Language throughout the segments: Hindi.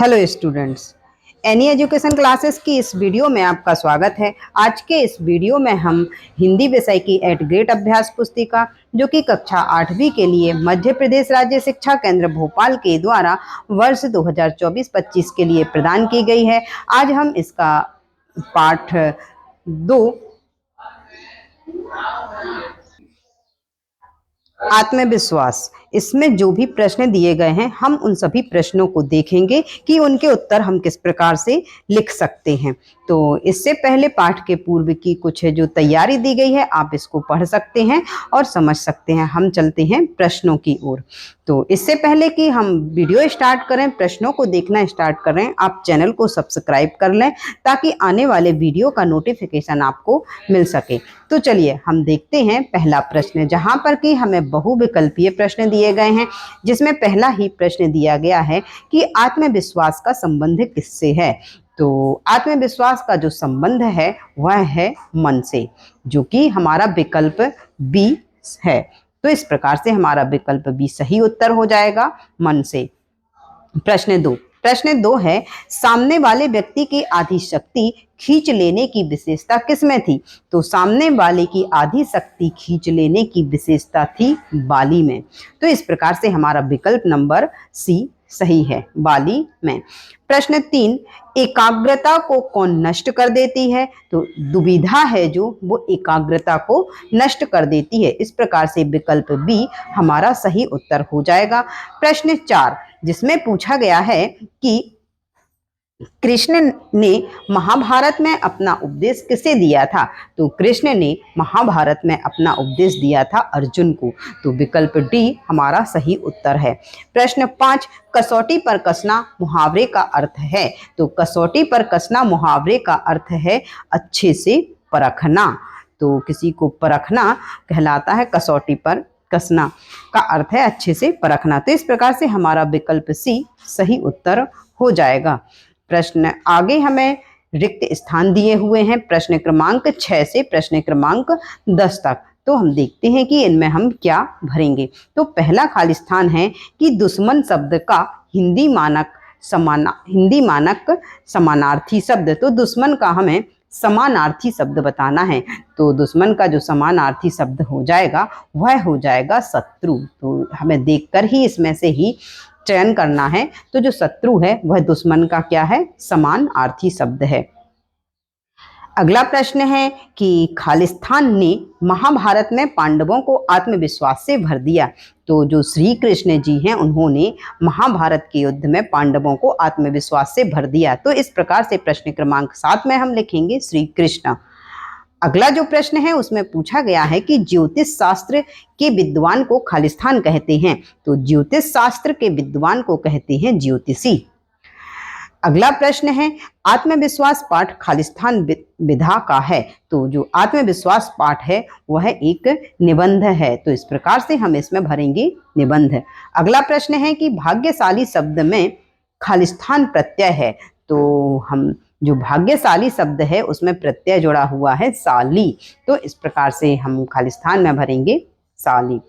Hello students, any education classes की इस वीडियो में आपका स्वागत है। आज के इस वीडियो में हम हिंदी विषय की 8 ग्रेड अभ्यास पुस्तिका जो कि कक्षा 8वीं के लिए मध्य प्रदेश राज्य शिक्षा केंद्र भोपाल के द्वारा वर्ष 2024-25 के लिए प्रदान की गई है। आज हम इसका पाठ 2 आत्मविश्वास, इसमें जो भी प्रश्न दिए गए हैं हम उन सभी प्रश्नों को देखेंगे कि उनके उत्तर हम किस प्रकार से लिख सकते हैं। तो इससे पहले पाठ के पूर्व की कुछ जो तैयारी दी गई है आप इसको पढ़ सकते हैं और समझ सकते हैं। हम चलते हैं प्रश्नों की ओर। तो इससे पहले कि हम वीडियो स्टार्ट करें, प्रश्नों को देखना स्टार्ट करें, आप चैनल को सब्सक्राइब कर लें ताकि आने वाले वीडियो का नोटिफिकेशन आपको मिल सके। तो चलिए हम देखते हैं पहला प्रश्न, जहां पर कि हमें बहुविकल्पीय प्रश्न दिए गए हैं, जिसमें पहला ही प्रश्न दिया गया है कि आत्मविश्वास का संबंध किससे है। तो आत्मविश्वास का जो संबंध है वह है मन से, जो कि हमारा विकल्प बी है। तो इस प्रकार से हमारा विकल्प बी सही उत्तर हो जाएगा, मन से। प्रश्न दो है, सामने वाले व्यक्ति की आधी शक्ति खींच लेने की विशेषता किसमें थी। तो सामने वाले की आधी शक्ति खींच लेने की विशेषता थी बाली में। तो इस प्रकार से हमारा विकल्प नंबर सी सही है, बाली में। प्रश्न 3, एकाग्रता को कौन नष्ट कर देती है। तो दुविधा है जो वो एकाग्रता को नष्ट कर देती है। इस प्रकार से विकल्प बी हमारा सही उत्तर हो जाएगा। प्रश्न 4, जिसमें पूछा गया है कि कृष्ण ने महाभारत में अपना उपदेश किसे दिया था। तो कृष्ण ने महाभारत में अपना उपदेश दिया था अर्जुन को। तो विकल्प डी हमारा सही उत्तर है। प्रश्न 5, कसौटी पर कसना मुहावरे का अर्थ है। तो कसौटी पर कसना मुहावरे का अर्थ है अच्छे से परखना। तो किसी को परखना कहलाता है, कसौटी पर कसना का अर्थ है अच्छे से परखना। तो इस प्रकार से हमारा विकल्प सी सही उत्तर हो जाएगा। प्रश्न आगे हमें रिक्त स्थान दिए हुए हैं प्रश्न क्रमांक 6 से प्रश्न क्रमांक 10 तक। तो हम देखते हैं कि इनमें हम क्या भरेंगे। तो पहला खाली स्थान है कि दुश्मन शब्द का हिंदी मानक समानार्थी शब्द। तो दुश्मन का हमें समानार्थी शब्द बताना है। तो दुश्मन का जो समानार्थी शब्द हो जाएगा वह हो जाएगा शत्रु। तो हमें देखकर ही इसमें से ही चयन करना है। तो जो शत्रु है वह दुश्मन का क्या है, समानार्थी शब्द है। अगला प्रश्न है कि खालिस्तान ने महाभारत में पांडवों को आत्मविश्वास से भर दिया। तो जो श्री कृष्ण जी हैं उन्होंने महाभारत के युद्ध में पांडवों को आत्मविश्वास से भर दिया। तो इस प्रकार से प्रश्न क्रमांक 7 में हम लिखेंगे श्री कृष्ण। अगला जो प्रश्न है उसमें पूछा गया है कि ज्योतिष शास्त्र के विद्वान को खालिस्तान कहते हैं। तो ज्योतिष शास्त्र के विद्वान को कहते हैं ज्योतिषी। अगला प्रश्न है, आत्मविश्वास पाठ खालिस्तान विधा का है। तो जो आत्मविश्वास पाठ है वह एक निबंध है। तो इस प्रकार से हम इसमें भरेंगे निबंध। अगला प्रश्न है कि भाग्यशाली शब्द में खालिस्तान प्रत्यय है। तो हम जो भाग्यशाली शब्द है उसमें प्रत्यय जुड़ा हुआ है साली। तो इस प्रकार से हम खालिस्तान में भरेंगे साली।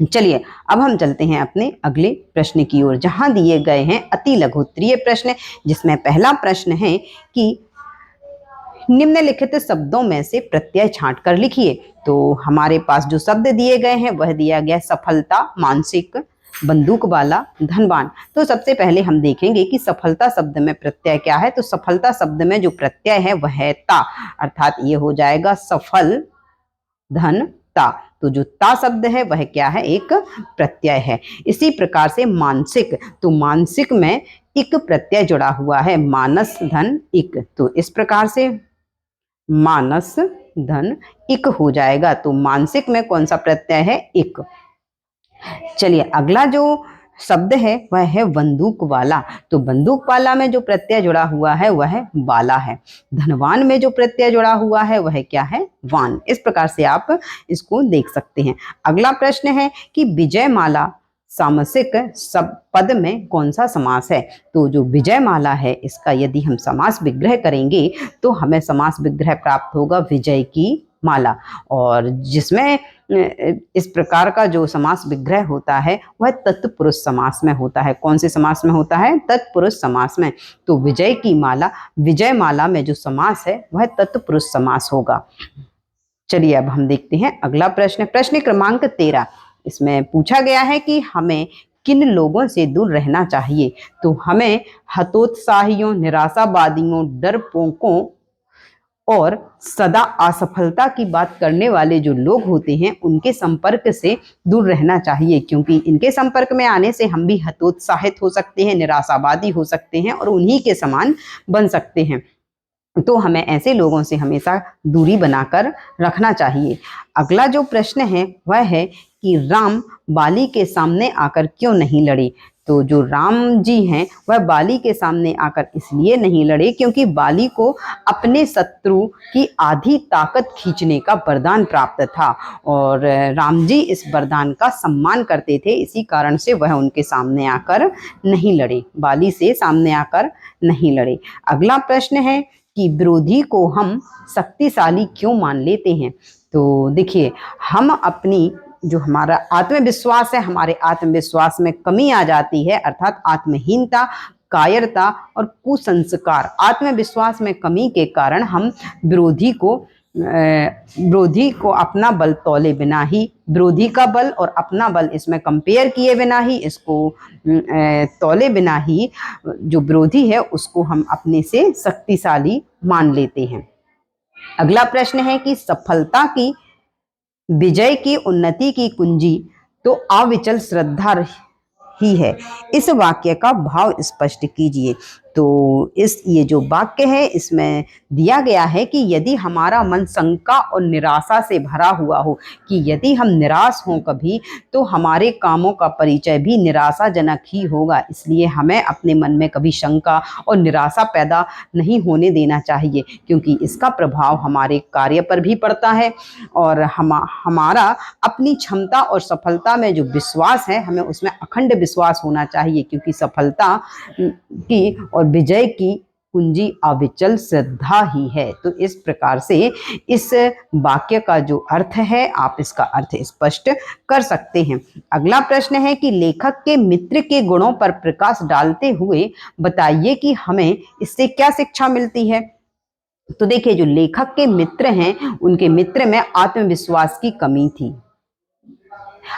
चलिए अब हम चलते हैं अपने अगले प्रश्न की ओर, जहां दिए गए हैं अति लघुत्तरीय प्रश्न, जिसमें पहला प्रश्न है कि निम्नलिखित शब्दों में से प्रत्यय छांट कर लिखिए। तो हमारे पास जो शब्द दिए गए हैं वह दिया गया सफलता, मानसिक, बंदूक वाला, धनवान। तो सबसे पहले हम देखेंगे कि सफलता शब्द में प्रत्यय क्या है। तो सफलता शब्द में जो प्रत्यय है वह है ता, अर्थात ये हो जाएगा सफल धन ता। तो जो ता शब्द है वह क्या है, एक प्रत्यय है। इसी प्रकार से मानसिक, तो मानसिक में इक प्रत्यय जुड़ा हुआ है, मानस धन इक। तो इस प्रकार से मानस धन इक हो जाएगा। तो मानसिक में कौन सा प्रत्यय है, इक। चलिए अगला जो शब्द है वह है बंदूक वाला। तो बंदूक वाला में जो प्रत्यय जुड़ा हुआ है वह बाला है। धनवान में जो प्रत्यय जुड़ा हुआ है वह क्या है, वान। इस प्रकार से आप इसको देख सकते हैं। अगला प्रश्न है कि विजयमाला सामसिक सब पद में कौन सा समास है। तो जो विजयमाला है इसका यदि हम समास विग्रह करेंगे तो हमें समास विग्रह प्राप्त होगा विजय की माला। और जिसमें इस प्रकार का जो समास विग्रह होता है वह तत्पुरुष समास में होता है। कौन से समास में होता है? तत्पुरुष समास में। तो विजय की माला, विजय माला में जो समास है वह तत्पुरुष समास होगा। चलिए अब हम देखते हैं अगला प्रश्न। प्रश्न क्रमांक 13, इसमें पूछा गया है कि हमें किन लोगों से दूर रहना चाहिए। तो हमें हतोत्साहियों, निराशावादियों, डरपोकों और सदा असफलता की बात करने वाले जो लोग होते हैं उनके संपर्क से दूर रहना चाहिए, क्योंकि इनके संपर्क में आने से हम भी हतोत्साहित हो सकते हैं, निराशावादी हो सकते हैं और उन्हीं के समान बन सकते हैं। तो हमें ऐसे लोगों से हमेशा दूरी बनाकर रखना चाहिए। अगला जो प्रश्न है वह है कि राम बाली के सामने आकर क्यों नहीं लड़े। तो जो राम जी हैं वह बाली के सामने आकर इसलिए नहीं लड़े क्योंकि बाली को अपने शत्रु की आधी ताकत खींचने का वरदान प्राप्त था और राम जी इस वरदान का सम्मान करते थे, इसी कारण से वह उनके सामने आकर नहीं लड़े, बाली से सामने आकर नहीं लड़े। अगला प्रश्न है कि विरोधी को हम शक्तिशाली क्यों मान लेते हैं। तो देखिए, हम अपनी जो हमारा आत्मविश्वास है, हमारे आत्मविश्वास में कमी आ जाती है, अर्थात आत्महीनता, कायरता और कुसंस्कार, आत्मविश्वास में कमी के कारण हम विरोधी को अपना बल तौले बिना ही, विरोधी का बल और अपना बल इसमें कंपेयर किए बिना ही, इसको तौले बिना ही जो विरोधी है उसको हम अपने से शक्तिशाली मान लेते हैं। अगला प्रश्न है कि सफलता की, विजय की, उन्नति की कुंजी तो अविचल श्रद्धा ही है। इस वाक्य का भाव स्पष्ट कीजिए। तो ये जो वाक्य है इसमें दिया गया है कि यदि हमारा मन शंका और निराशा से भरा हुआ हो, कि यदि हम निराश हों कभी तो हमारे कामों का परिचय भी निराशाजनक ही होगा, इसलिए हमें अपने मन में कभी शंका और निराशा पैदा नहीं होने देना चाहिए, क्योंकि इसका प्रभाव हमारे कार्य पर भी पड़ता है और हमारा अपनी क्षमता और सफलता में जो विश्वास है हमें उसमें अखंड विश्वास होना चाहिए, क्योंकि सफलता की और विजय की कुंजी अविचल श्रद्धा ही है। तो इस प्रकार से इस वाक्य का जो अर्थ है आप इसका अर्थ स्पष्ट कर सकते हैं। अगला प्रश्न है कि लेखक के मित्र के गुणों पर प्रकाश डालते हुए बताइए कि हमें इससे क्या शिक्षा मिलती है। तो देखिए, जो लेखक के मित्र हैं उनके मित्र में आत्मविश्वास की कमी थी,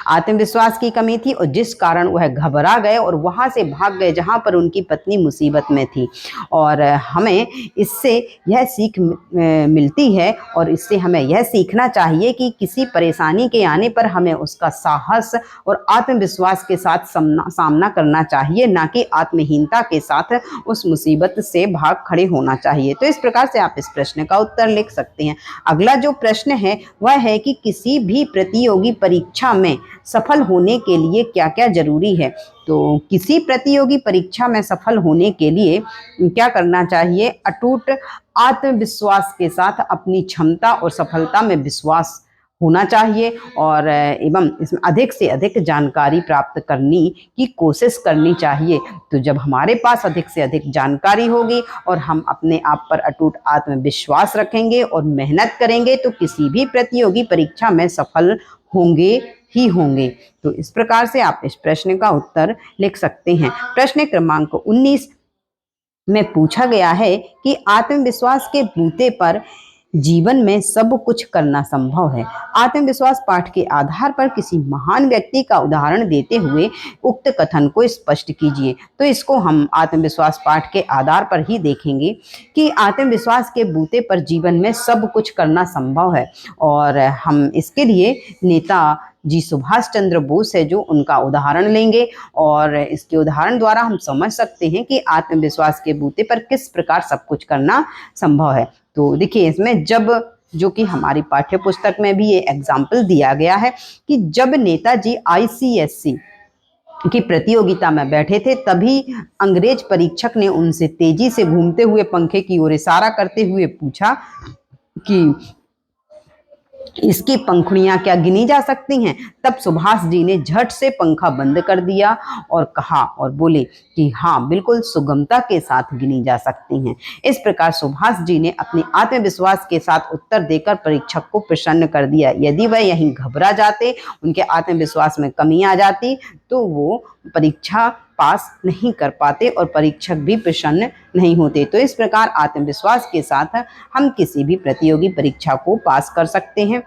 आत्मविश्वास की कमी थी और जिस कारण वह घबरा गए और वहां से भाग गए जहां पर उनकी पत्नी मुसीबत में थी। और हमें इससे यह सीख मिलती है और इससे हमें यह सीखना चाहिए कि किसी परेशानी के आने पर हमें उसका साहस और आत्मविश्वास के साथ सामना करना चाहिए, ना कि आत्महीनता के साथ उस मुसीबत से भाग खड़े होना चाहिए। तो इस प्रकार से आप इस प्रश्न का उत्तर लिख सकते हैं। अगला जो प्रश्न है वह है कि किसी भी प्रतियोगी परीक्षा में सफल होने के लिए क्या क्या जरूरी है। तो किसी प्रतियोगी परीक्षा में सफल होने के लिए क्या करना चाहिए? अटूट आत्मविश्वास के साथ अपनी क्षमता और सफलता में विश्वास होना चाहिए और एवं इसमें अधिक से अधिक जानकारी प्राप्त करने की कोशिश करनी चाहिए। तो जब हमारे पास अधिक से अधिक जानकारी होगी और हम अपने आप पर अटूट आत्मविश्वास रखेंगे और मेहनत करेंगे तो किसी भी प्रतियोगी परीक्षा में सफल होंगे ही होंगे। तो इस प्रकार से आप इस प्रश्न का उत्तर लिख सकते हैं। प्रश्न क्रमांक 19 में पूछा गया है कि आत्मविश्वास के बूते पर जीवन में सब कुछ करना संभव है। आत्मविश्वास पाठ के आधार पर किसी महान व्यक्ति का उदाहरण देते हुए उक्त कथन को स्पष्ट कीजिए। तो इसको हम आत्मविश्वास पाठ के आधार पर ही देखेंगे कि आत्मविश्वास के बूते पर जीवन में सब कुछ करना संभव है और हम इसके लिए नेता जी सुभाष चंद्र बोस है जो उनका उदाहरण लेंगे और इसके उदाहरण द्वारा हम समझ सकते हैं कि आत्मविश्वास के बूते पर किस प्रकार सब कुछ करना संभव है। तो देखिए, इसमें जब, जो कि हमारी पाठ्य पुस्तक में भी ये एग्जाम्पल दिया गया है कि जब नेताजी ICSC की प्रतियोगिता में बैठे थे तभी अंग्रेज परीक्षक ने उनसे तेजी से घूमते हुए पंखे की ओर इशारा करते हुए पूछा कि इसकी पंखुड़ियां क्या गिनी जा सकती हैं? तब सुभाष जी ने झट से पंखा बंद कर दिया और कहा और बोले कि हाँ, बिल्कुल सुगमता के साथ गिनी जा सकती हैं। इस प्रकार सुभाष जी ने अपने आत्मविश्वास के साथ उत्तर देकर परीक्षक को प्रसन्न कर दिया। यदि वह यहीं घबरा जाते, उनके आत्मविश्वास में कमी आ जाती, तो वो परीक्षा पास नहीं कर पाते और परीक्षक भी प्रसन्न नहीं होते। तो इस प्रकार आत्मविश्वास के साथ हम किसी भी प्रतियोगी परीक्षा को पास कर सकते हैं।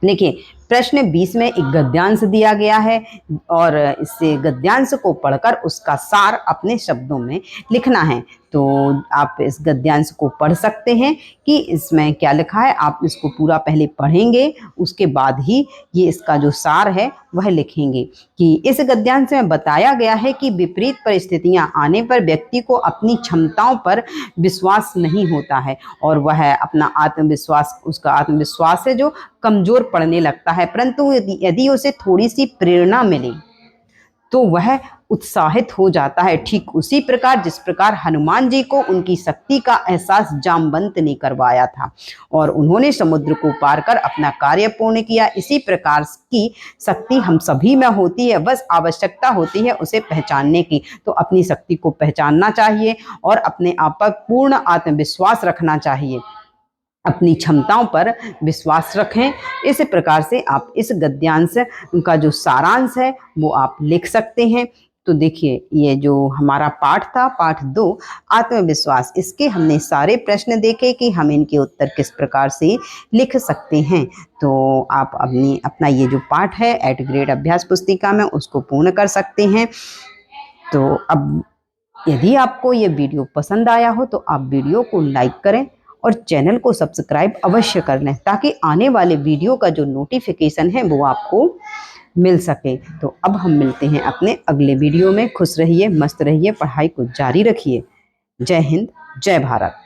देखिए, प्रश्न 20 में एक गद्यांश दिया गया है और इससे गद्यांश को पढ़कर उसका सार अपने शब्दों में लिखना है। तो आप इस गद्यांश को पढ़ सकते हैं कि इसमें क्या लिखा है। आप इसको पूरा पहले पढ़ेंगे, उसके बाद ही ये इसका जो सार है वह लिखेंगे। कि इस गद्यांश में बताया गया है कि विपरीत परिस्थितियां आने पर व्यक्ति को अपनी क्षमताओं पर विश्वास नहीं होता है और वह अपना आत्मविश्वास, उसका आत्मविश्वास है जो कमजोर पड़ने लगता है। परंतु यदि उसे थोड़ी सी प्रेरणा मिले तो वह उत्साहित हो जाता है। ठीक उसी प्रकार जिस प्रकार हनुमान जी को उनकी शक्ति का एहसास जामवंत ने करवाया था और उन्होंने समुद्र को पार कर अपना कार्य पूर्ण किया, इसी प्रकार की शक्ति हम सभी में होती है। बस आवश्यकता होती है उसे पहचानने की। तो अपनी शक्ति को पहचानना चाहिए और अपने आप पर पूर्ण आत्मविश्वास रखना चाहिए, अपनी क्षमताओं पर विश्वास रखें। इस प्रकार से आप इस गद्यांश का जो सारांश है वो आप लिख सकते हैं। तो देखिए, ये जो हमारा पाठ था, पाठ 2 आत्मविश्वास, इसके हमने सारे प्रश्न देखे कि हम इनके उत्तर किस प्रकार से लिख सकते हैं। तो आप अपना ये जो पाठ है एट ग्रेड अभ्यास पुस्तिका में उसको पूर्ण कर सकते हैं। तो अब यदि आपको ये वीडियो पसंद आया हो तो आप वीडियो को लाइक करें और चैनल को सब्सक्राइब अवश्य कर लें ताकि आने वाले वीडियो का जो नोटिफिकेशन है वो आपको मिल सके। तो अब हम मिलते हैं अपने अगले वीडियो में। खुश रहिए, मस्त रहिए, पढ़ाई को जारी रखिए। जय हिंद, जय भारत।